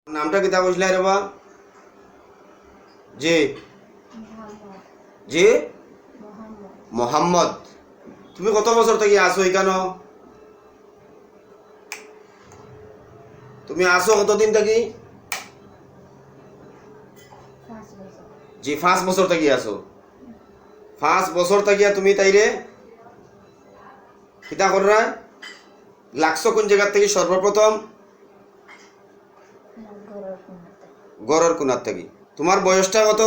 নামটা কিতা কইছিলা রে বা? জি জি মোহাম্মদ। তুমি কত বছর থেকে আসো এখানে? তুমি আসো কতদিন থেকে? জি 5 বছর থেকে আসো। 5 বছর থেকে তুমি তাইরে কিতা কররা লাগছো কোন জায়গা থেকে? সর্বপ্রথম গড়ের কোনার থেকে। তোমার বয়সটা কত?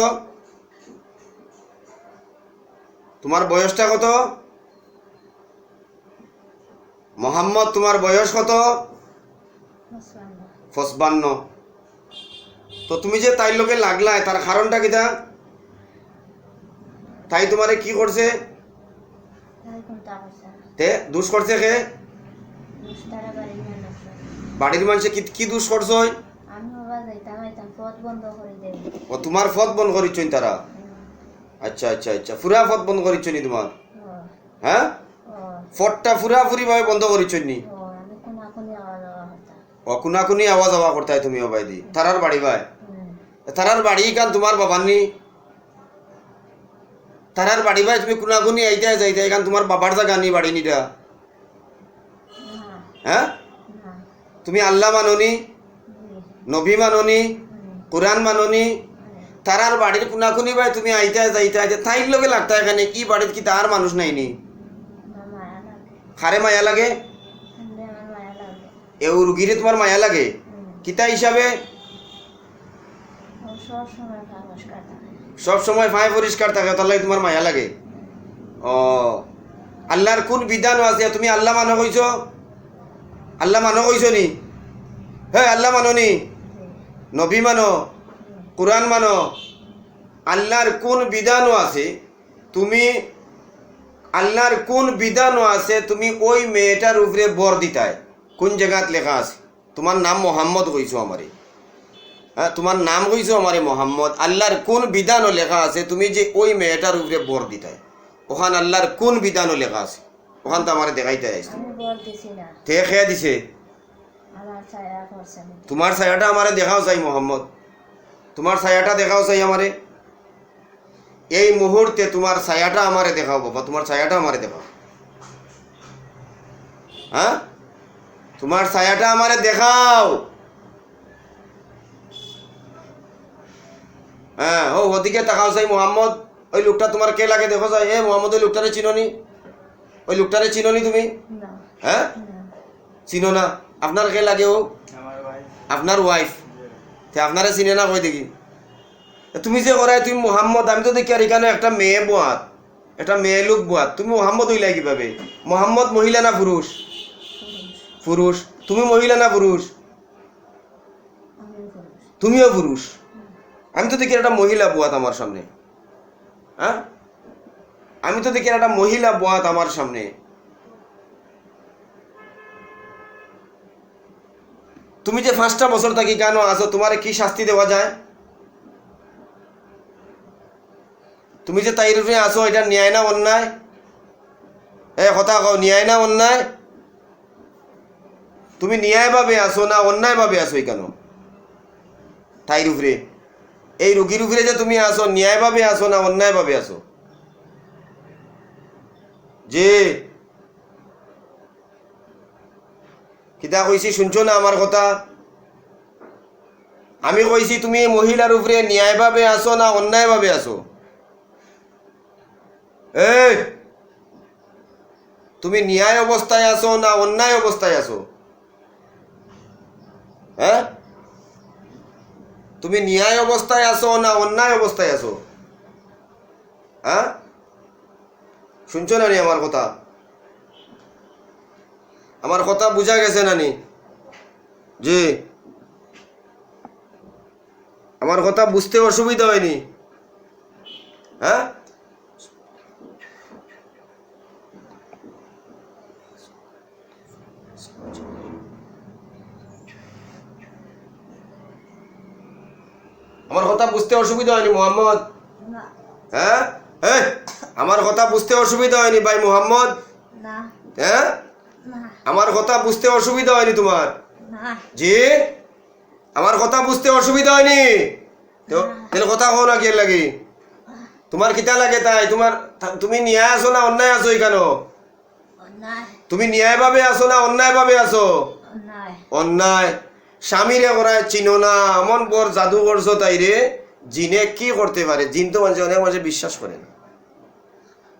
তোমার বয়সটা কত মোহাম্মদ? তোমার বয়স কত? 55। তো তুমি যে তাই লোকে লাগলাই তার কারণটা কিতা? তাই তোমারে কি করছে? তে দুষ করছে কে? বাড়ির মানুষে কি কি দুষ করছো? ও তোমার পথ বন্ধ করিচ্ছ তারা? আচ্ছা আচ্ছা আচ্ছা, পুরা পথ বন্ধ করিচ্ছ নি তোমার? হ্যাঁ, পথটা পুরাপুরি ভাবে বন্ধ করিচ্ছ নি? ও কুনাকুনি আওয়াজ আওয়া করতে তুমি ও বাইদি তারার বাড়ি ভাই? তারার বাড়ি কান তোমার বাবার নি? তারার বাড়ি ভাই তুমি কুনাকুনি আইতে যাইতে এখান তোমার বাবার জায়গা নি বাড়ি নিটা? হ্যাঁ, তুমি আল্লাহ মাননি, নবী মাননি, কোরআন মাননি, তারার বাড়ির কুনাকুনি ভাই তুমি আইতে যাইতে আইতে তাইর লগে লাগতা এখানে কি বাড়ির কি তার মানুষ নাইনি? খারে মায়া লাগে? এ রুগীরে তোমার মায়া লাগে কিতা হিসাবে? সব সময় ফায় পরিষ্কার থাকে তার লাগে তোমার মায়া লাগে? ও আল্লাহর কোন বিধান আছে? তুমি আল্লাহ মানো কইছ? আল্লাহ মানো কইছ নি? হ্যাঁ, আল্লাহ মানো নি, নবী মানো, কোরআন মানো, আল্লাহর কোন বিধানও আছে তুমি আল্লাহর কোন বিধানও আছে তুমি ওই মেয়েটার উপরে বর দিতায়? কোন জায়গাত লেখা আছে? তোমার নাম মোহাম্মদ কইছো আমারে? হ্যাঁ, তোমার নাম কইছো আমারে মোহাম্মদ। আল্লাহর কোন বিধানও লেখা আছে তুমি যে ওই মেয়েটার উপরে বর দিতায়? ওখান আল্লাহর কোন বিধানও লেখা আছে? ওখান তো আমারে দেখাইতে আসছে। তে খেয়ে দিছে? তোমার ছায়াটা আমারে দেখাও চাই মোহাম্মদ, তোমার ছায়াটা দেখাও চাই আমারে এই মুহূর্তে। তোমার ছায়াটা আমারে দেখাও বাবা, তোমার ছায়াটা আমারে দেখাও। হ্যাঁ, তোমার ছায়াটা আমারে দেখাও। হ্যাঁ, ও ওদিকে তাকাও চাই মোহাম্মদ। ওই লোকটা তোমার কে লাগে দেখো চাই। এ মোহাম্মদ, ওই লোকটারে চিনোনি? ওই লোকটারে চিনোনি তুমি? হ্যাঁ, চিনো না? আপনার কে লাগে? ও আপনার ওয়াইফ। আপনারে চিনে না কই দেখি? তুমি যে করাই তুমি মোহাম্মদ, আমি তো দেখি আর এখানে একটা মেয়ে বোয়াত, একটা মেয়ে লোক বোয়াত, তুমি মোহাম্মদ হইলা কিভাবে? মোহাম্মদ মহিলা না পুরুষ? পুরুষ। তুমি মহিলা না পুরুষ? তুমিও পুরুষ। আমি তো দেখি একটা মহিলা বোয়াত আমার সামনে। হ্যাঁ, আমি তো দেখি একটা মহিলা বোয়াত আমার সামনে। তুমি যে 5টা বছর থাকি কেন আসো? তোমারে কি শাস্তি দেওয়া যায়? তুমি যে তাই রূপে আসো, এটা ন্যায় না অন্যায়? এ কথা কও, ন্যায় না অন্যায়? তুমি ন্যায়ভাবে আসো না অন্যায়ভাবে আসো কেন? তাই রূপে এই রুগীর উপরে যে তুমি আসো, ন্যায়ভাবে আসো না অন্যায়ভাবে আসো? যে কিতা কইছি শুনছো না আমার কথা? আমি কইছি তুমি এই মহিলার উপরে ন্যায়ভাবে আসো না অন্যায়ভাবে আসো? এই তুমি ন্যায় অবস্থায় আসো না অন্যায় অবস্থায় আসো? হ্যাঁ, তুমি ন্যায় অবস্থায় আসো না অন্যায় অবস্থায় আসো? হ্যাঁ, শুনছো না নি আমার কথা? আমার কথা বুঝা গেছে না নি? জি, আমার কথা বুঝতে অসুবিধা হয়নি? হ্যাঁ, আমার কথা বুঝতে অসুবিধা হয়নি মোহাম্মদ? হ্যাঁ, আমার কথা বুঝতে অসুবিধা হয়নি ভাই মোহাম্মদ? হ্যাঁ, আমার কথা বুঝতে অসুবিধা হয়নি তোমার? জি, আমার কথা বুঝতে অসুবিধা হয়নি তো তাহলে কথা কও না কি লাগি তোমার কিতা লাগে তাই তুমি ন্যায় আছো না অন্যায় আছো কেন তুমি ন্যায় ভাবে আছো না অন্যায় ভাবে আছো অন্যায় স্বামীরে করায় চিনো না এমন বড় জাদু করছো তাই রে জিনে কি করতে পারে জিন তো অনেক মানুষ বিশ্বাস করে না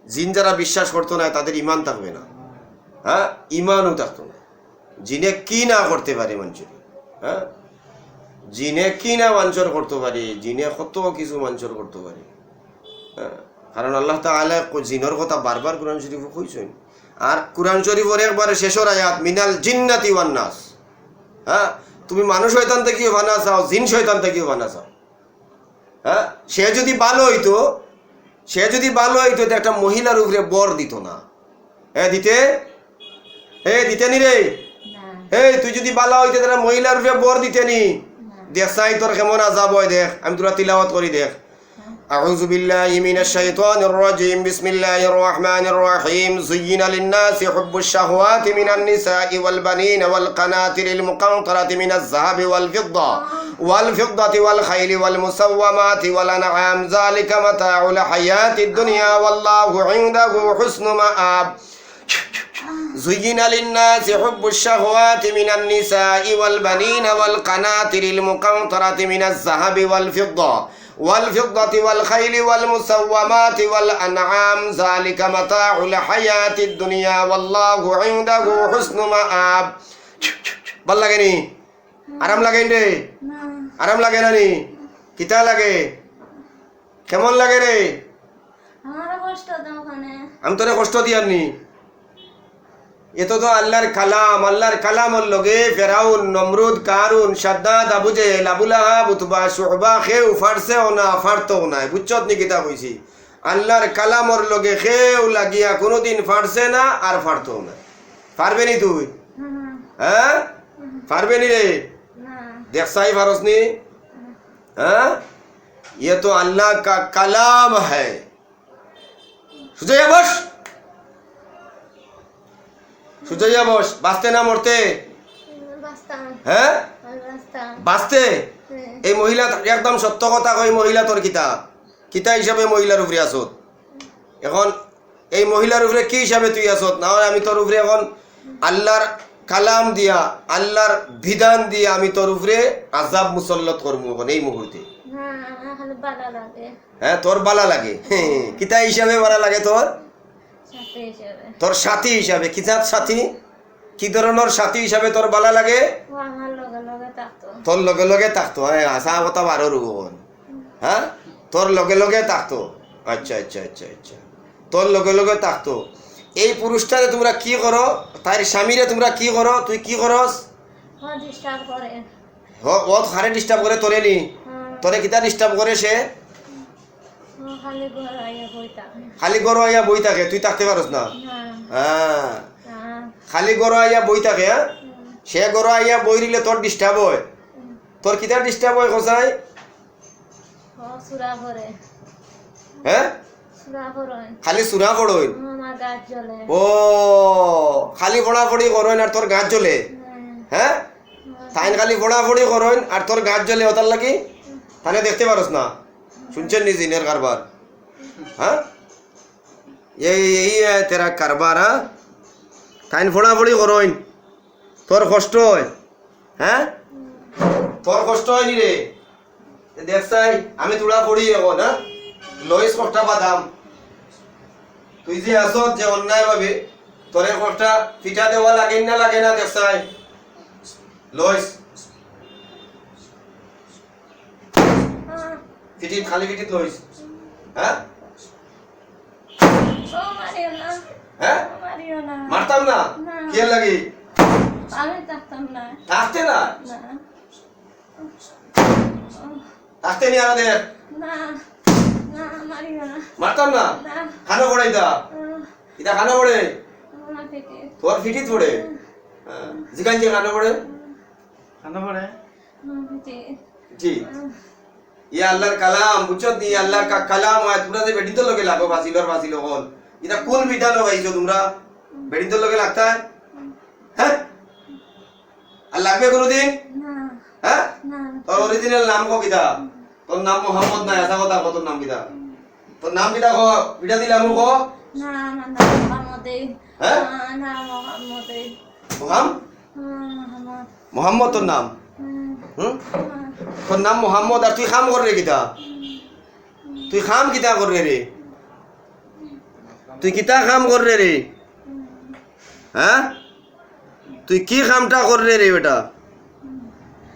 জিন যারা বিশ্বাস করতো না তাদের ইমান থাকবে না হ্যাঁ ইমানও থাকতো না জিনে কি না করতে পারে মানুষের হ্যাঁ জিনে কি না বাঞ্চর করতে পারে জিনে কত কিছু বাঞ্চর করতে পারে হ্যাঁ কারণ আল্লাহ তাআলা জিনের কথা বারবার কোরআন শরীফে কইছেন আর কোরআন শরীফের একবারে শেষের আয়াত মিনাল জিন্নাতি ওয়ান নাস হ্যাঁ তুমি মানুষ শয়তান থেকেও বানা চাও জিন শয়তান থেকেও বানা চাও হ্যাঁ সে যদি ভালো হইতো তো একটা মহিলার উপরে বর দিত না দিতে নি রে তুই যদি ভালো হইতে তাহলে মহিলার উপরে বর দিতে নি দেখ চাই তোর কেমন আজাব হয় দেখ আমি তোরা তিলাওয়াত করি দেখ أعوذ بالله من الشيطان الرجيم بسم الله الرحمن الرحيم زين للناس حب الشهوات من النساء والبنين والقناطر المقنطرة من الذهب والفضة والخيل والمسومات والأنعام ذلك متاع الحياة الدنيا والله عنده حسن مآب زين للناس حب الشهوات من النساء والبنين والقناطر المقنطرة من الذهب والفضة والخيل والمسومات والأنعام ذلك متاع الحياة الدنيا والله عنده حسن مآب ভাল লাগে নি আরাম লাগে রে আরাম লাগে না নি কিতা লাগে কেমন লাগে রে আমি তোরে কষ্ট দিয়ার নি এত তো আল্লাহর কালামর লগে ফেরাউন নমরুদ কারুন সাদ্দাত আবু জেহেল আবু লাহাব উতবা শুবা খেউ ফারছেও না ফারতেও নাই বুঝছত নি কিতা কইছি আল্লাহর কালামর লগে খেউ লাগিয়া কোনোদিন ফারছে না আর ফারতেও না পারবে নি তুই হ্যাঁ পারবে নি রে দেখছাই ফারস নি হ্যাঁ ये तो अल्लाह का कलाम है सुजैया बस সুজয়া বস বাঁচতে না মরতে হ্যাঁ বাঁচতে এই মহিলা একদম সত্য কথা কই মহিলা তোর কিতা হিসাবে মহিলার উপরে আসত এখন এই মহিলার উপরে কি হিসাবে তুই আসত না হয় আমি তোর উপরে এখন আল্লাহর কালাম দিয়া আল্লাহর বিধান দিয়া আমি তোর উপরে আযাব মুসল্লত করবো এখন এই মুহূর্তে হ্যাঁ তোর বালা লাগে কিতা হিসাবে বালা লাগে তোর সাথী হিসাবে কিতাব সাথী কি ধরনের সাথী হিসাবে তোর বালা লাগে তোর লগে লগে থাকতো হ্যাঁ আসা কথা বারো রুবন হ্যাঁ তোর লগে লগে থাকতো আচ্ছা আচ্ছা আচ্ছা আচ্ছা তোর লগে লগে থাকতো এই পুরুষটারে তোমরা কি করো তার স্বামীরে তোমরা কি করো তুই কি করস ও হারে ডিস্টার্ব করে তোরে নি তোরে কিতা ডিস্টার্ব করে সে খালি গরো আইয়া বই থাকে তুই থাকতে পারস না হ্যাঁ খালি গরো আইয়া বই থাকে হ্যাঁ সে গরো আইয়া বই দিলে তোর ডিস্টার্ব হয় তোর কিতা ডিস্টার্ব হয় কোথায় হ্যাঁ খালি সুরা পড়ই ও খালি পড়াপড়ি করইন আর তোর গাছ জ্বলে হ্যাঁ তাই খালি পড়াপড়ি করইন আর তোর গাছ জ্বলে ওটার লাগি তাহলে দেখতে পারস না শুনছেন নি জিনের কারবার হ্যাঁ এই তেরা কারবার হ্যাঁ তাইন ফোড়াফড়ি করইন তোর কষ্ট হয় হ্যাঁ তোর কষ্ট হয় নি রে দেখছাই আমি তোড়া পড়ি এখন হ্যাঁ লইস কষ্টা বাদাম তুই যে আসত যে অন্যায় ভাবে তোরে কষ্টা পিঠা দেওয়া লাগে না দেখছাই লইস ফিটিট খালি ফিটিট লইস হ্যাঁ হ্যাঁ মারতাম না কে লাগি আমি থাকতাম না থাকতে না থাকতে নি আমাদের না না মারিও না মারতাম না খানা পড়াই দা এটা খানা পড়ে তোর ফিটিট পড়ে জিগান যে খানা পড়ে জি ये अल्लाह कलाम बुझो दी अल्लाह का कलाम है तुमरा से बेटी तो लोगे लागो फासिल होल इदा कौन विधान हो भाई जो तुमरा बेटी तो लोगे लगता है हैं अल्लाह पे कोनो दिन হ্যাঁ না তোর অরিজিনাল নাম কো কিতা তোর নাম মোহাম্মদ না এসা কথা কত নাম কিতা তোর নাম কিতা কো বিটা দিলাম কো না আমার নাম মোহাম্মদে হ্যাঁ না মোহাম্মদে মোহাম্মদ মোহাম্মদ তোর নাম তোর নাম মোহাম্মদ আর তুই খাম করে কিতা তুই খাম কিতা করে রে তুই কিতা খাম করে রে হ্যাঁ তুই কি খামটা করে রে বেটা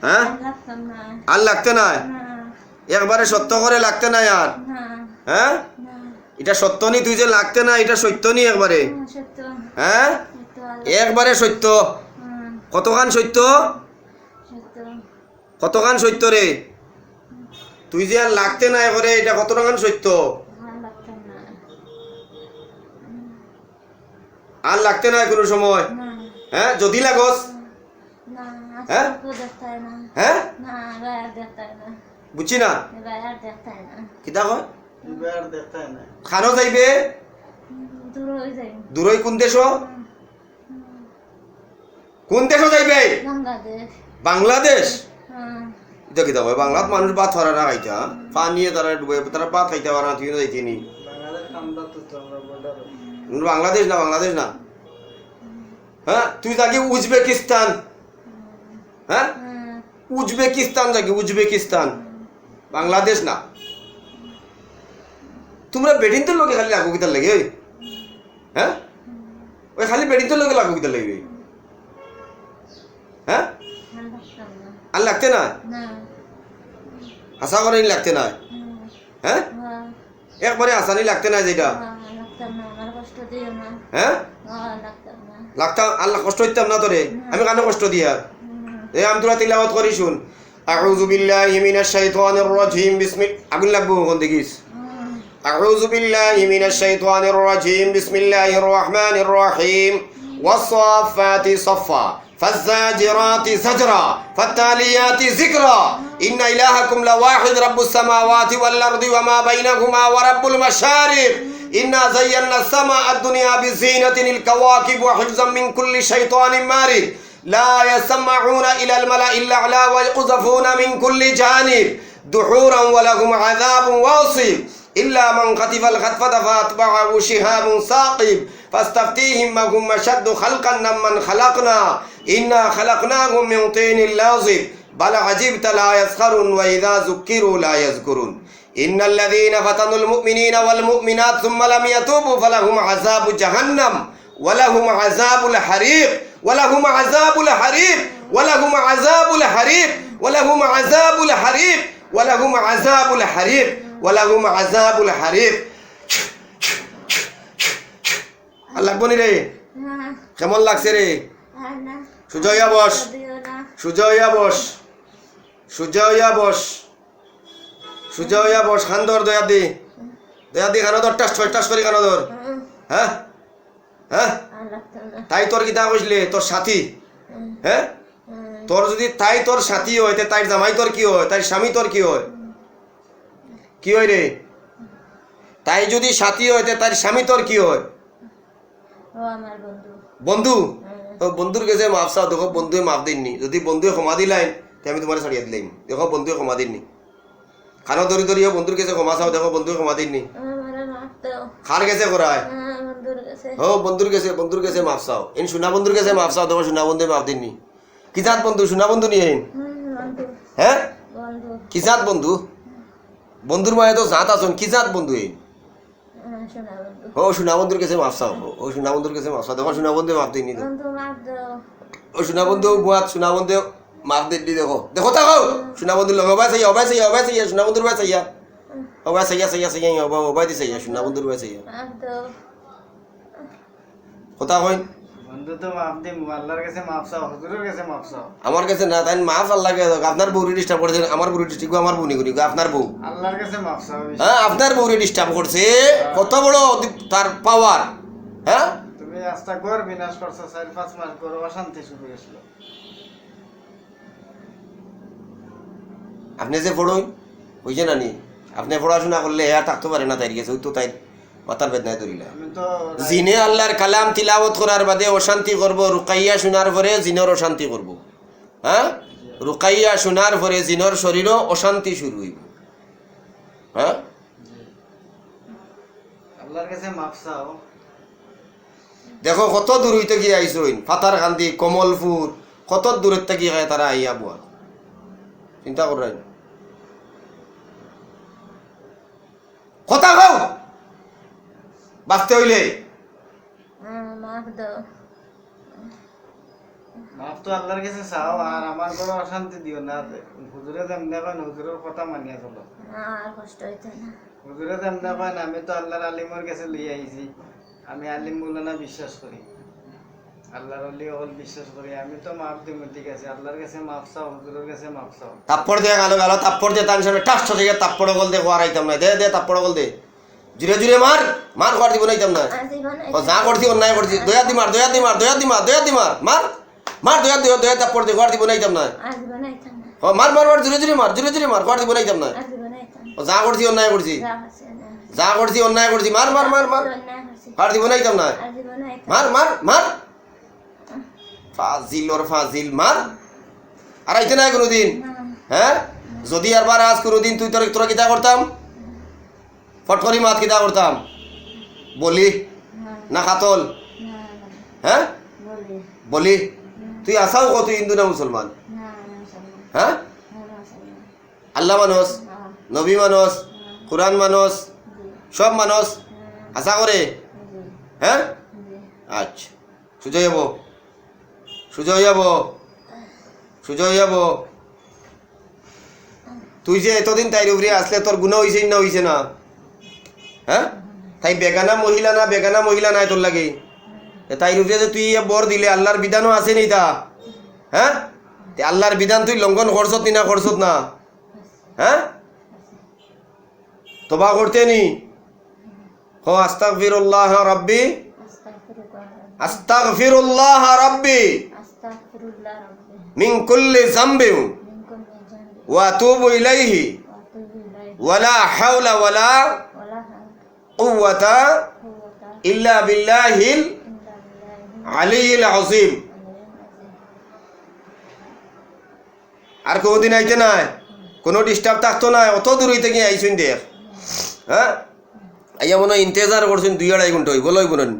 হ্যাঁ লাগতাম না আর লাগতে নাই না একবারে সত্য করে লাগতে নাই আর না হ্যাঁ না এটা সত্য নি তুই যে লাগতে না এটা সত্য নি একবারে সত্য হ্যাঁ সত্য আল্লাহ একবারে সত্য কতখান সত্য সত্য কতখান সত্য রে তুই যে আর লাগতে নাই করে এটা কতখান সত্য লাগতাম না আর লাগতে নাই কোনো সময় না হ্যাঁ যদি লাগস না হ্যাঁ? আজকে দেখতে হয় না হ্যাঁ না গায়ের দেখতে হয় না বুঝছি না গায়ের দেখতে হয় না কিতা কয় এবার দেখতে না খানো যাইবে দূর হয়ে যায় দূরই কোন দেশ কোন দেশ যাইবে বাংলাদেশ বাংলাদেশ হ্যাঁ এটা কিতা কয় বাংলাত মানুষ ভাত ফারা না খাইতা পানিয়ে তারা ডুবে তারা ভাত খাইতে পারে না তুই যাইতে নি বাংলাদেশ কামটা তো আমরা বর্ডার বাংলাদেশ না বাংলাদেশ না হ্যাঁ তুই থাকি উজবেকিস্তান হ্যাঁ হ্যাঁ উজবেকিস্তান থাকি উজবেকিস্তান বাংলাদেশ না তোমরা বেডিন তো লোকে খালি লাগো কিতার লাগে হ্যাঁ ওই খালি বেডিন তো লোকে লাগো কিতার লাগবে হ্যাঁ লাগতাম না আর লাগতে না না আশা করে লাগতে না হ্যাঁ হ্যাঁ একবারে আসানি লাগতে না যেটা লাগতাম না আমার কষ্ট দিও না হ্যাঁ লাগতাম না লাগতাম আল্লাহ কষ্ট হইতাম না তোরে আমি কেন কষ্ট দিয়া এ আমি তোরা তিলাওয়াত করি শুন আউযু বিল্লাহি মিনাশ শাইতানির রাজিম আগুন লাগবো কোন দেখিস আউযু বিল্লাহি মিনাশ শাইতানির রাজিম বিসমিল্লাহির রহমানির রহিম ওয়াস-সাফাতি সাফা فالزاجرات زجرا فالتاليات ذكرا إن إلهكم لواحد رب السماوات والأرض وما بينهما ورب المشارق إنا زينا السماء الدنيا بزينة الكواكب وحفظا من كل شيطان مارد لا يسمعون إلى الملأ الأعلى ويقذفون من كل جانب دحورا ولهم عذاب واصب إلا من خطف الخطفة فأتبعه شهاب ثاقب فاستفتيهم هم أشد خلقا ممن خلقنا إنا خلقناهم من طين لازب بل عجبت لا يسخرون وإذا ذكروا لا يذكرون إن الذين فتنوا المؤمنين والمؤمنات ثم لم يتوبوا فلهم عذاب جهنم ولهم عذاب الحريق ولهم عذاب الحريق ولهم عذاب الحريق ولهم عذاب الحريق ولهم عذاب الحريق ولهم عذاب الحريق আল্লাহ বনি রে কেমন লাগছে রে না সুজয়া বস দিও না সুজয়া বস সুজয়া বস সুজয়া বস খান্দর দয়া দি খানো টাস টাস করে খানো ধর হ্যাঁ হ্যাঁ লাগতাম না তাই তোর কিতা কইলে তোর সাথী হ্যাঁ তোর যদি তাই তোর সাথী হয় তে তাই জামাই তোর কি হয় তাই স্বামী তোর কি হয় কি হয় রে তাই যদি সাথী হয় তে তার স্বামী তোর কি হয় ও আমার বন্ধু বন্ধু তো বন্ধুর কাছে মাফ চাও দেখো বন্ধুয়ে মাফ দিননি যদি বন্ধুয়ে ক্ষমা দিলাই তে আমি তোমার ছাড়িয়ে দিলাম দেখো বন্ধুয়ে ক্ষমা দিননি খানো ধরি ধরিও বন্ধুর কাছে ক্ষমা চাও দেখো বন্ধুয়ে ক্ষমা দিননি আমার মাফ দাও খার কাছে করায় বন্ধুর কাছে ও বন্ধুর কাছে মাফ চাও এন সোনা বন্ধুর কাছে মাফ চাও দেখো সোনা বন্ধুয়ে মাফ দিননি কি জাত বন্ধু সোনা বন্ধু নিয়ে বন্ধু হ্যাঁ বন্ধু কি জাত বন্ধু বন্ধুর মায়ে তো জাত আছেন কি জাত বন্ধু এই শোনা বন্ধু ও সোনা বন্ধুর কাছে মাফ চাও ও সোনা বন্ধুর কাছে মাফ চাও দেখো সোনা বন্ধু মাফ দিননি বন্ধু মাফ দাও ও সোনা বন্ধু বুয়াত সোনা বন্ধু মাফ দিননি দেখো দেখো তাকো সোনা বন্ধুর লগে অবাই চাইয়া সোনা বন্ধুর বাই চাইয়া অবাই চাইয়া অবাই দি চাইয়া সোনা বন্ধুর বাই চাইয়া মাফ দাও কথা কই বন্ধু তো মাফ দিম আল্লাহর কাছে মাফ চাও হুজুরের কাছে মাফ চাও আমার কাছে না তাই মাফ আল্লাহ আপনার বউরে ডিস্টার্ব করছে আমার বউরে ডিস্টার্ব আমার বউ নিগুনি আপনার বউ আল্লাহর কাছে মাফ চাও হ্যাঁ আপনার বউরে ডিস্টার্ব করছে কত বড় তার পাওয়ার হ্যাঁ তুমি আস্তা ঘর বিনাশ করছো 4-5 মাস ঘর অশান্তি শুরু হয়েছিল আপনি যে পড়ুন বুঝছে না নি আপনি পড়াশোনা করলে হ্যাঁ থাকতে পারে না তাই গেছে ওই তো তাই মাথার বেদনায় ধরিলা আমি তো জিনে আল্লাহর কালাম তিলাওয়াত করার বাদে অশান্তি করব রুকাইয়া শোনার পরে জিনের অশান্তি করব হ্যাঁ রুকাইয়া শোনার পরে জিনর শরীরও অশান্তি শুরু হইব। হ্যাঁ, আল্লাহর কাছে মাফ চাও। দেখো কত দূর হইতে গিয়ে আইসইন, ফাতার কান্দি কমলপুর কত দূরের থেকে তারা আইয়া বুয়া, চিন্তা করেন কথা কও বাঁচতে হইলে। মাফ দাও। মাফ তো আল্লাহর কাছে চাও, আর আমার ঘরে অশান্তি দিও না। হুজুরে যেমন করেন হুজুরের কথা মানিয়া চলো। আর কষ্ট হইতো না। হুজুরে যেমন করেন আমি তো আল্লাহর আলিমের কাছে লইয়া আইছি, আমি আলিম না বিশ্বাস করি, আল্লাহর অলি হল বিশ্বাস করি। আমি তো মাফ দিব, ঠিক আছে। আল্লাহর কাছে মাফ চাও, হুজুরের কাছে মাফ চাও। তাপ্পড় দিয়ে গালো গালো তাপ্পড় দিয়ে তান সামনে টাস থেকে তাপ্পড় গল দে কোয়ার আইতাম না, দে দে তাপ্পড় গল দে, জুড়ে জুড়ে মার মার কোয়ার দিব নাইতাম না। ও যা করছি অন্যায় করছি, দয়া দি মার দয়া দি মার দয়া দি মার দয়া দি মার মার মার দয়া দিও দয়া তাপ্পড় দিয়ে কোয়ার দিব নাইতাম না। ও মার মার মার জুড়ে জুড়ে মার জুড়ে জুড়ে মার কোয়ার দিব নাইতাম না। ও যা করছি অন্যায় করছি, যা করছি অন্যায় করছি, মার মার মার মার কোয়ার দিব নাইতাম না। মার মার মার ফাজিল ওর ফাজিল মার, আর আইতে নাই কোনোদিন। হ্যাঁ, যদি আরবার আজ কোনোদিন তুই তোরা কিতা করতাম, ফটকরি মাত কিতা করতাম বলি না খাতল। হ্যাঁ বলি, তুই আসাও কত হিন্দু না মুসলমান? হ্যাঁ, আল্লাহ মানুষ, নবী মানুষ, কোরআন মানুষ, সব মানুষ আশা করে। হ্যাঁ, আচ্ছা সুজয় যাব, সুজয় যাব, সুজয় যাব। তুই যে এতদিন তাইর উপরে আসলে তোর গুণা হয়েছে না হয়েছে না? হ্যাঁ, তাই বেগানা মহিলা না বেগানা মহিলা নাই তোর লাগে? তাইর উপরে যে তুই বর দিলে আল্লাহর বিধানও আছে নি তা? হ্যাঁ, আল্লাহর বিধান তুই লঙ্ঘন করছত নি না করছত না? হ্যাঁ, তোবা করতে নি হো আস্তাগফিরুল্লাহ রাব্বি, আস্তাগফিরুল্লাহ রাব্বি মিন কুল্লি যামবিন ওয়া আতুবু ইলাইহি ওয়ালা হাওলা ওয়ালা কুওয়াতা ইল্লা বিল্লাহিল আলিয়্যিল আযীম। আর কোনদিন আইতে নাই, কোনো ডিস্টার্ব থাকতো না, অত দূর হইতে গিয়ে আইসুন দেখ। হ্যাঁ, আইয়া মনে হয় ইন্তেজার করছেন 2-2.5 ঘন্টা হইব লই বলেন,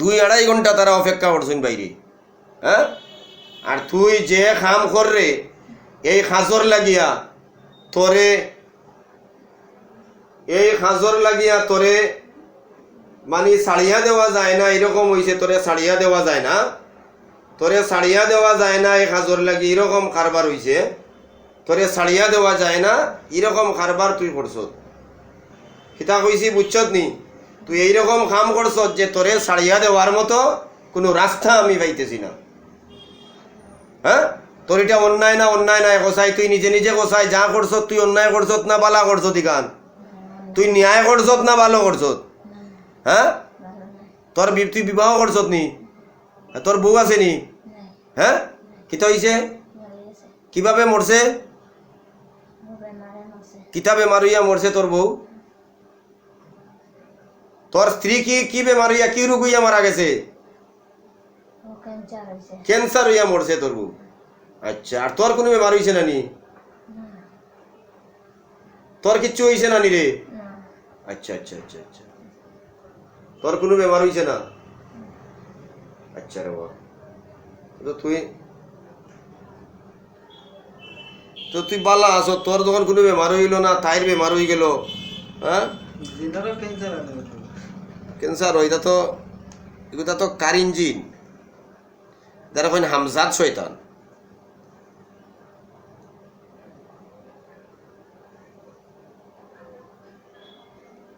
2-2.5 ঘন্টা তারা অপেক্ষা করছেন বাইরে। হ্যাঁ, আর তুই যে খাম কররে এই খাজর লাগিয়া তোরে, এই খাজর লাগিয়া তোরে মানে ছাড়িয়া দেওয়া যায় না, এরকম হইছে। তোরে ছাড়িয়া দেওয়া যায় না, তোরে ছাড়িয়া দেওয়া যায় না, এই খাজর লাগি এরকম কারবার হইছে। তোরে ছাড়িয়া দেওয়া যায় না, এরকম কারবার তুই করছ। কিতা কইছি বুঝছত নি? তুই এইরকম কাম করছ যে তোরে ছাড়িয়া দেওয়ার মতো কোনো রাস্তা আমি পাইতেছি না। হ্যাঁ, তোর এটা অন্যায় না অন্যায় নাই গোসাই, তুই নিজে নিজে গোসাই যা করছত তুই অন্যায় করছত না বালা করছত? ইকান তুই ন্যায় করছত না ভালো করছত? হ্যাঁ, তোর তুই বিবাহ করছত নি? তোর বউ আছে নি? হ্যাঁ, কিতা হইছে? কিভাবে মরছে? কিতা বেমার হইয়া মরছে তোর বউ? তোর স্ত্রী কি বেমার হইয়া কি রোগ হইয়া মারা গেছে? ক্যান্সার হইয়া মরছে তোর বউ। আচ্ছা, আর তোর কোনো বেমার হইছে না নি? তোর কিচ্ছু হইছে না নি রে? আচ্ছা আচ্ছা আচ্ছা আচ্ছা, তোর কোনো বেমার হইছে না? আচ্ছা রে বাবা, তুই বালা আছো, তোর যখন কোনো বেমার হইল না, তাইর বেমার হয়ে গেল। হ্যাঁ, ক্যান্সার হইতা তো এগুলা তো কারিন জিন, যারা কইন হামজাদ শয়তান।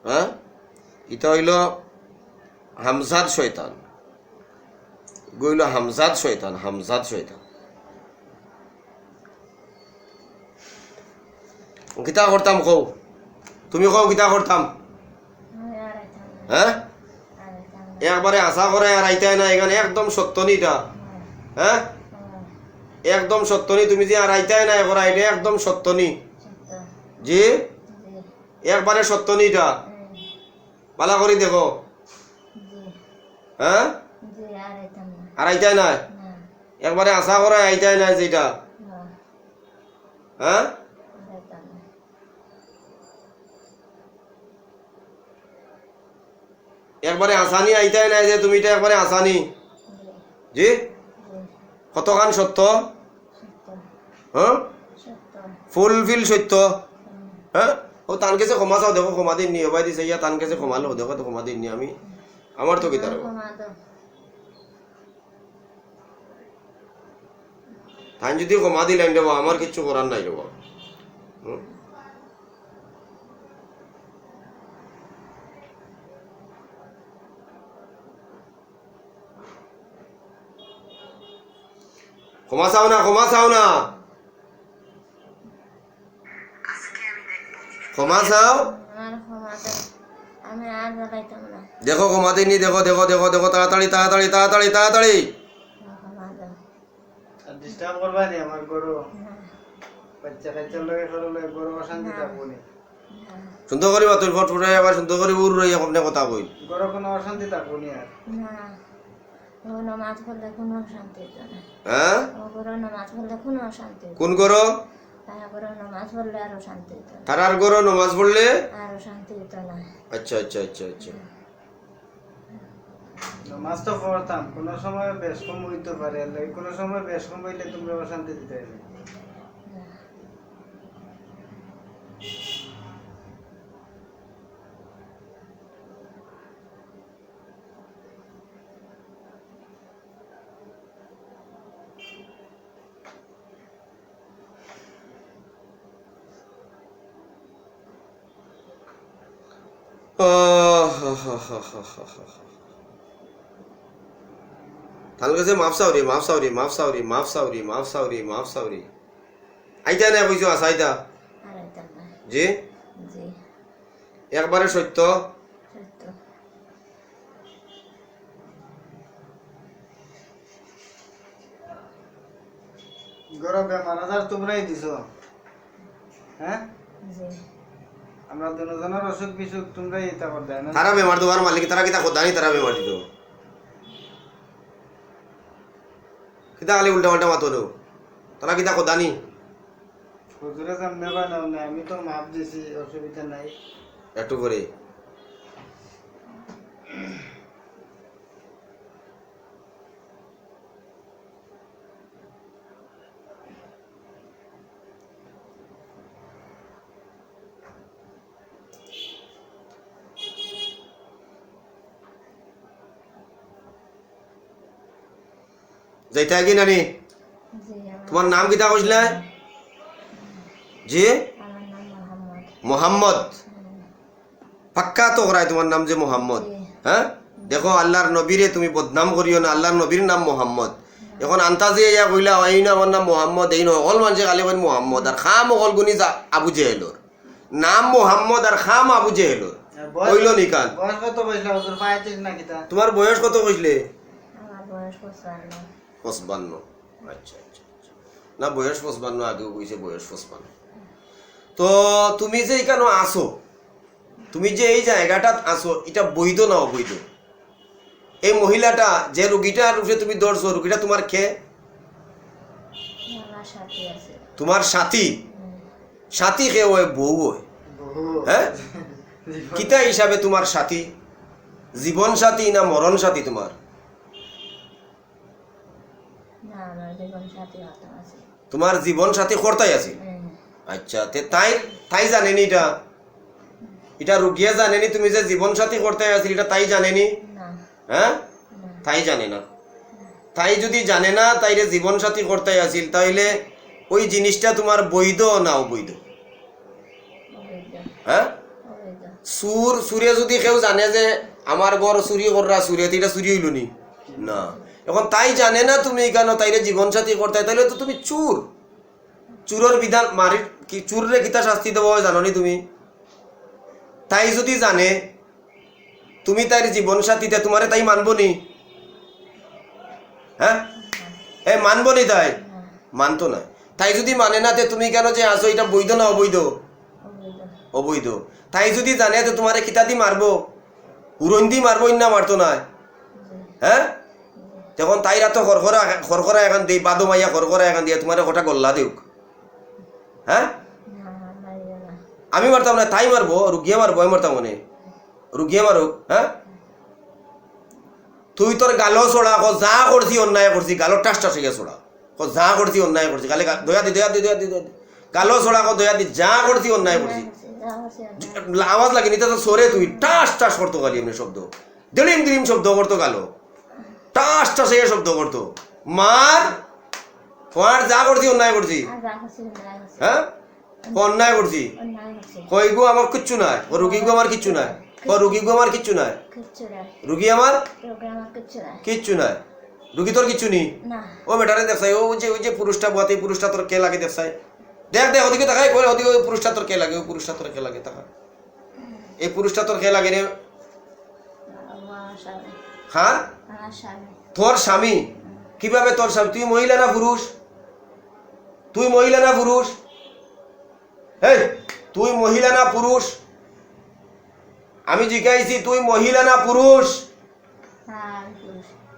হ্যাঁ, এটা হইল হামজাদ শয়তান, গইল হামজাদ শয়তান, হামজাদ শয়তান। কিতা করতাম কও, তুমি কও কিতা করতাম? হ্যাঁ, একবারে আশা করে আর আইতাই না এখানে, একদম সত্য নি এটা। হ্যাঁ, একদম সত্য নি, তুমি যে আর আইতাই না এখন এটা একদম সত্য নি। জি, একবারে সত্য নি এটা, ভালো করে দেখো। হ্যাঁ, আর আইতাই না, একবারে আশা করে আইতাই না যেটা। হ্যাঁ যাইতাম না। একবারে আসানি আইতাই নাই যে তুমি এটা একবারে আসানি জি জি, কতখান সত্য সত্য হ্যাঁ সত্য। ফুলফিল সত্য হ্যাঁ ও তান কাছে ক্ষমা চাও দেখো ক্ষমা দিন নি এবার দিছে ইয়া তান কাছে ক্ষমা লো দেখো তো ক্ষমা দিন নি আমি আমার তো কি তার ক্ষমা দাও। তাই যদি ক্ষমা দিলেন দেবো আমার কিচ্ছু করার নাই দেবো ক্ষমা চাও না ক্ষমা চাও না ক্ষমা চাও আমার ক্ষমা দাও, আমি আর জ্বালাইতাম না। দেখো ক্ষমা দিননি দেখো দেখো দেখো দেখো তাড়াতাড়ি তাড়াতাড়ি তাড়াতাড়ি তাড়াতাড়ি আমার ক্ষমা দাও। আর ডিস্টার্ব করবা নি আমার গরু না, বাচ্চা কাচ্চার লগে সরো লগে গরু অশান্তি থাকবো নি না, সুন্দর করি বা তোর ফট ফুটাই আবার সুন্দর করে উড় রইয়া কমনে কথা কই গরু কোনো অশান্তি থাকবো নি আর না। ও নামাজ পড়লে কোনো অশান্তি হতো না। হ্যাঁ ও গরু নামাজ পড়লে কোনো অশান্তি হতো কোন করো না। গরু নামাজ পড়লে আরো শান্তি হতো না। তারার করো নমাজ পড়লে আরো শান্তি হতো না। আচ্ছা আচ্ছা আচ্ছা আচ্ছা নামাজ তো পড়তাম কোনো সময় বেশ কম হইতে পারে আর লাগে কোনো সময় বেশ কম হইলে তোমরা অশান্তি দিতে হবে না, তাহলে কাছে মাফ সাউরি মাফ সাউরি মাফ সাউরি মাফ সাউরি মাফ সাউরি মাফ সাউরি আইতা না কইছো আসাইতা আর হইতাম না। জি জি, একবারে সত্য সত্য। গরু বেমার আজার তোমরাই দিছো হ্যাঁ জি, আমরা দুজনের অসুখ বিসুখ তোমরাই এটা করে দেয় না তারা বেমার দেওয়ার মালিক তারা কিতা খোদানি তারা বেমার দিত কিতা খালি উল্টা পাল্টা মাতো নো তারা কিতা খোদানি হুজুরে সামনে বানাও না আমি তো মাপ দিছি অসুবিধা নাই একটু করে যাইতা কি নানি জি, তোমার নাম কিতা কইছিলে জি আমার নাম মোহাম্মদ। মোহাম্মদ পাক্কা তো করায় তোমার নাম যে মোহাম্মদ জি। হ্যাঁ দেখো আল্লাহর নবীরে তুমি বদনাম করিও না আল্লাহর নবীর নাম মোহাম্মদ এখন আন্তাজে ইয়া কইলা এই না আমার নাম মোহাম্মদ এই নয় অকল মানুষে খালি কইন মোহাম্মদ আর খাম অকল গুনি যা আবু জেহেলর নাম মোহাম্মদ আর খাম আবু জেহেলর কইল নিকান বয়স কত বয়সলা হুজুর পাইছিস না কিতা তোমার বয়স কত কইলে আমার বয়স 55। 55 আচ্ছা আচ্ছা আচ্ছা। না বয়স 55 আগেও কইছে বয়স 55 তো তুমি যে এখানে আসো তুমি যে এই জায়গাটা আসো এটা বৈধ না অবৈধ এই মহিলাটা যে রুগীটার রূপে তুমি ধরছো রুগীটা তোমার কে আমার সাথী আছে। তোমার সাথী সাথী কে ওই বউ হয় বহু হ্যাঁ কিতা হিসাবে তোমার সাথী জীবন সাথী না মরণ সাথী তোমার না, আমার জীবন সাথী হতো আছে। তোমার জীবন সাথী কর্তাই আছে আচ্ছা তে তাই তাই জানেনি এটা রুগিয়া জানেনি তুমি যে জীবন সাথী কর্তাই আছি এটা তাই জানেনি না, হ্যাঁ না, তাই জানে না তাই যদি জানে না তাইলে জীবন সাথী কর্তাই আছিল তাইলে ওই জিনিসটা তোমার বৈধ না অবৈধ অবৈধ, হ্যাঁ অবৈধ। সুরে যদি কেউ জানে যে আমার ঘর চুরি কররা সুরে এটা চুরি হইল নি না এখন তাই জানে না তুমি কেন তাইলে জীবন সাথী করতে তাইলে তো তুমি চুর চুরের বিধান মারি কি চুররে কিতা শাস্তি দেবো জাননি তুমি তাই যদি জানে তুমি তাই জীবন সাথীতে তোমারে তাই মানবো নি হ্যাঁ এ মানবো নি তাই মানতো না তাই যদি মানে না তে তুমি কেন যে আসো এটা বৈধ না অবৈধ অবৈধ, অবৈধ তাই যদি জানে তো তোমারে কিতা দি মারবো উড়ন দি মারবো না মারতো না জি, হ্যাঁ তখন তাইরা তো খরখরা এখন দিই বাদো মাইয়া খরখরা এখন দিয়ে তোমার কটা গল্লা দিউক হ্যাঁ না মারিও না আমি মারতাম না, তাই মারবো, রুগিয়ে মারবো, আমি মারতাম মনে রুগিয়ে মারো। হ্যাঁ তুই তোর গালো ছোড়া কো যা করছি অন্যায় করছি, গালো টাস টাস হয়ে ছোড়া কো যা করছি অন্যায় করছি, গালে দয়া দি দয়া দি দয়া দি দয়া দি। গালো ছোড়া কো দয়া দি, যা করছি অন্যায় করছি। আওয়াজ লাগেনি তো সরে তুই টাস টাস করতো গালি এমনি শব্দ, দিলিম দিলিম শব্দ করতো, গালো টাস টাস হয়ে শব্দ করতো। মার তোমার যা করছি অন্যায় করছি। হ্যাঁ অন্যায় করছি কই গো আমার কিচ্ছু নাই, ও রুগী গো আমার কিচ্ছু নাই, ও রুগী গো আমার কিচ্ছু নাই, রুগী আমার কিচ্ছু নাই, রুগী তোর কিচ্ছু নি। ও বেটারে দেখছাই, ওই যে পুরুষটা বাতে, পুরুষটা তোর কে লাগে দেখছাই, দেখ দেখ ওদিকে তাকাই, ওদিকে ওই পুরুষটা তোর কে লাগে, ওই পুরুষটা তোর কে লাগে তাকা, এই পুরুষটা তোর কে লাগে রে। হ্যাঁ তোর স্বামী, কিভাবে তোর স্বামী? তুই মহিলা না পুরুষ? তুই মহিলা না পুরুষ? এই তুই মহিলা না পুরুষ? আমি জিজ্ঞাসি তুই মহিলা না পুরুষ?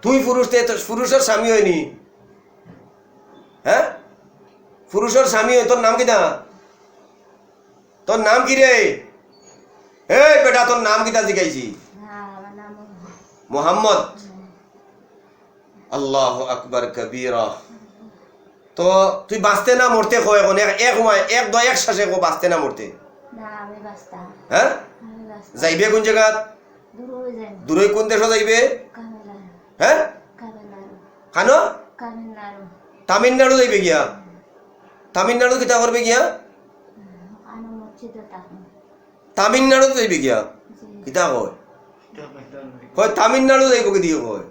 তুই পুরুষ, পুরুষের স্বামী হয়নি। হ্যাঁ পুরুষের স্বামী হয়, তোর নাম কি না? তোর নাম কি রে? এই বেটা তোর নাম কিটা জিজ্ঞাসি? মোহাম্মদ। আল্লাহ আকবার কবীরা। তো তুই বাঁচতে না মরতে কো এখন, এক শ্বাসে কো বাঁচতে না মরতে? হ্যাঁ যাইবে কোন জায়গা? দূরে কোন দেশ যাইবে? হ্যাঁ খানো তামিলনাড়ু যাইবে গিয়া? তামিলনাড়ু কিতা করবে গিয়া? তামিলনাড়ু যাইবে গিয়া কিতা কয়? কয় তামিলনাড়ু যাইব কি দিয়ে কয়?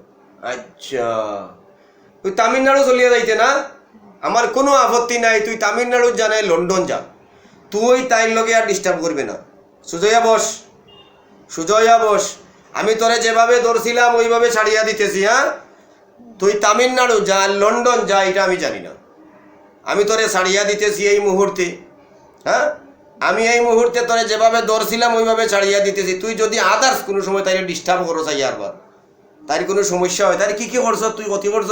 আচ্ছা তুই তামিলনাড়ু চলিয়া যাইতে না, আমার কোনো আপত্তি নাই, তুই তামিলনাড়ু জানে লন্ডন যা, তুই তাইর লগে আর ডিস্টার্ব করবে না। সুজয়া বস, সুজয়া বস, আমি তোরে যেভাবে ধরছিলাম ওইভাবে ছাড়িয়া দিতেছি। হ্যাঁ তুই তামিলনাড়ু যা, লন্ডন যা, এটা আমি জানি না, আমি তোরে ছাড়িয়া দিতেছি এই মুহূর্তে। হ্যাঁ আমি এই মুহূর্তে তোরে যেভাবে ধরছিলাম ওইভাবে ছাড়িয়া দিতেছি। তুই যদি আদার্স কোনো সময় তাইরে ডিস্টার্ব করো চাই আরবার, তার কোনো সমস্যা হয়, তার কি কি করছ তুই, ক্ষতি করছ?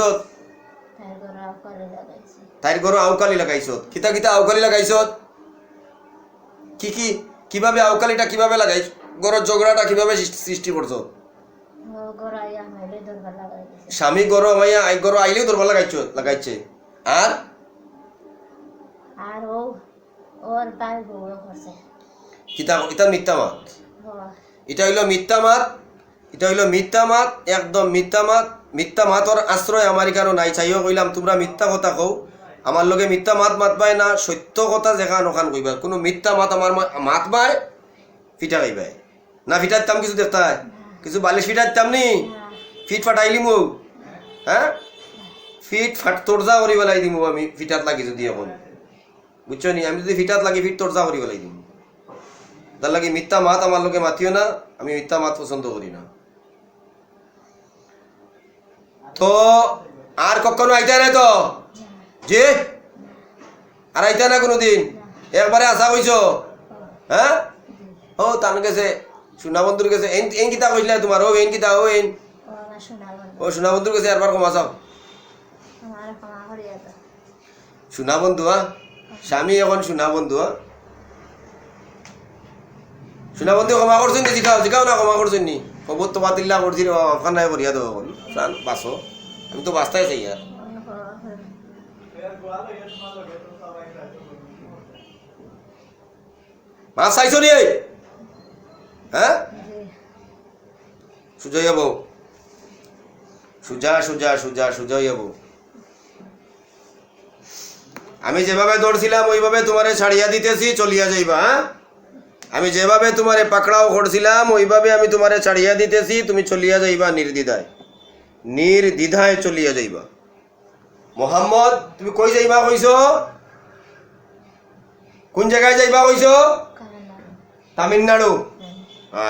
তাইর ঘর আউকালি লাগাইছ? কিতা কিতা আউকালি লাগাইছ? কি কি কিভাবে আউকালিটা কিভাবে লাগাইছ? ঘরের ঝগড়াটা কিভাবে সৃষ্টি করছ? স্বামী গরু আমাইয়া গরু আইলেও ধরবা লাগাইছে। আর কিতা এটা মিথ্যা মাত, এটা হইল মিথ্যা মাত, এটা হইল মিথ্যা মাত, একদম মিথ্যা মাত। মিথ্যা মাতর আশ্রয় আমার এখানে নাই। চাইও কইলাম তোমরা মিথ্যা কথা কও, আমার লগে মিথ্যা মাত মাতবাই না, সত্য কথা যেখান ওখান কইবা। কোনো মিথ্যা মাত আমার মাতবাই ফিটা গাইবাই না, ফিটাইতাম কিছু দেখতাই, কিছু বালিশ ফিটাইতাম নি, ফিট ফাটাইলি মো। হ্যাঁ ফিট ফাট তোরজা করি বেলাই দিমু আমি, ফিটাত লাগি যদি এখন, বুঝছো নি? আমি যদি ফিটাত লাগি ফিট তোরজা করি বেলাই দিমু। তার লাগে মিথ্যা মাত আমার লোকে মাতিও না, আমি মিথ্যা মাত পছন্দ করি না। তো আর কখনো আইতা নাই তো? যে আর আইতা না কোনোদিন? একবারে আসা কইছো? হ্যাঁ ও তার গেছে সোনা বন্ধুর গেছে এন কিতা কইলা তোমার? ও এন কিতা? ও এন ও সোনা বন্ধুর গেছে একবার কমা চাও। সোনা বন্ধু? হ্যাঁ স্বামী এখন সোনা বন্ধু? হ্যাঁ সোনা বন্ধু ক্ষমা করছেন নি? জিকাও জিকাও না ক্ষমা করছেন নি? খবর তো বাতিল্লা করছি রে বাবা, নাই করিয়া দেবো এখন প্রাণ বাঁচো, আমি তো বাঁচতাই চাই। আর মাছ চাইছ নি? হ্যাঁ সুজা যাবো, সুজা সুজা সুজা সুজা যাবো। আমি যেভাবে দৌড়ছিলাম ওইভাবে তোমারে ছাড়িয়া দিতেছি, চলিয়া যাইবা। হ্যাঁ আমি যেভাবে তোমারে পাকড়াও করছিলাম ওইভাবে আমি তোমারে ছাড়িয়া দিতেছি, তুমি চলিয়া যাইবা নির্দ্বিধায়, নির্দ্বিধায় চলিয়া যাইবা। মোহাম্মদ তুমি কই যাইবা কইছ? কোন জায়গায় যাইবা কইছ? তামিলনাড়ু।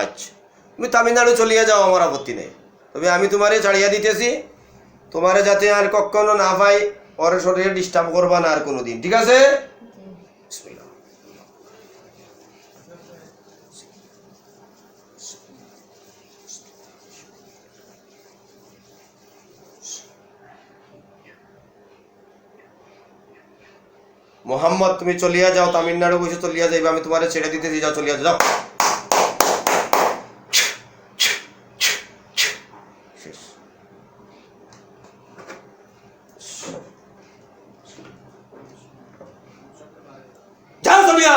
আচ্ছা তুমি তামিলনাড়ু চলিয়া যাও, আমার আপত্তি নেই, তবে আমি তোমারে ছাড়িয়া দিতেছি, তোমারে যাতে আর কখনো না পাই, ওর শরীরে ডিস্টার্ব করবা না আর কোনোদিন, ঠিক আছে? মোহাম্মদ তুমি চলিয়া যাও, তামিলনাড়ু কইছো চলিয়া যাইবা, আমি তোমারে ছেড়ে দিতেছি, যাও চলিয়া যাও। শেষ। যাও চলিয়া।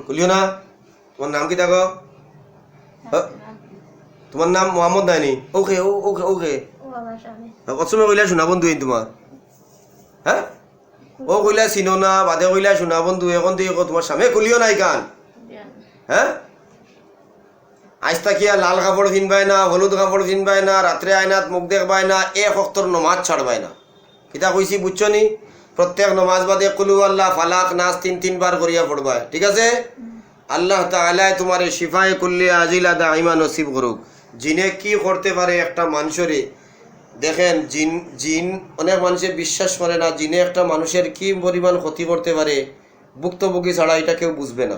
খুলিও না। তোমার নাম কি দেখো? তোমার নাম মোহাম্মদ নাইনি? ওকে ওকে ওকে ও আমার স্বামী। কসমে কইলা শোনা বন্ধু এই তোমার, হ্যাঁ ও কইলা চিনো না, বাদে কইলা শোনা বন্ধু, এখন তুই তোমার স্বামী খুলিও নাই কান, হ্যাঁ আজ তাকিয়া লাল কাপড় পিনবাই না, হলুদ কাপড় পিনবাই না, রাত্রে আয়নাত মুখ দেখবাই না, এক অক্তর নমাজ ছাড়বাই না। কিতা কইছি বুঝছো নি? প্রত্যেক নমাজ বাদে কুলু আল্লাহ ফালাক নাস 3-3 বার করিয়া পড়বাই, ঠিক আছে? আল্লাহ তাআলা তোমার শিফায়ে কুল্লি আজিলা দাইমা নসিব করুক। জিনে কি করতে পারে একটা মানুষের, দেখেন জিন জিন অনেক মানুষে বিশ্বাস করে না, জিনে একটা মানুষের কি পরিমাণ ক্ষতি করতে পারে ভুক্তভোগী ছাড়া এটা কেউ বুঝবে না।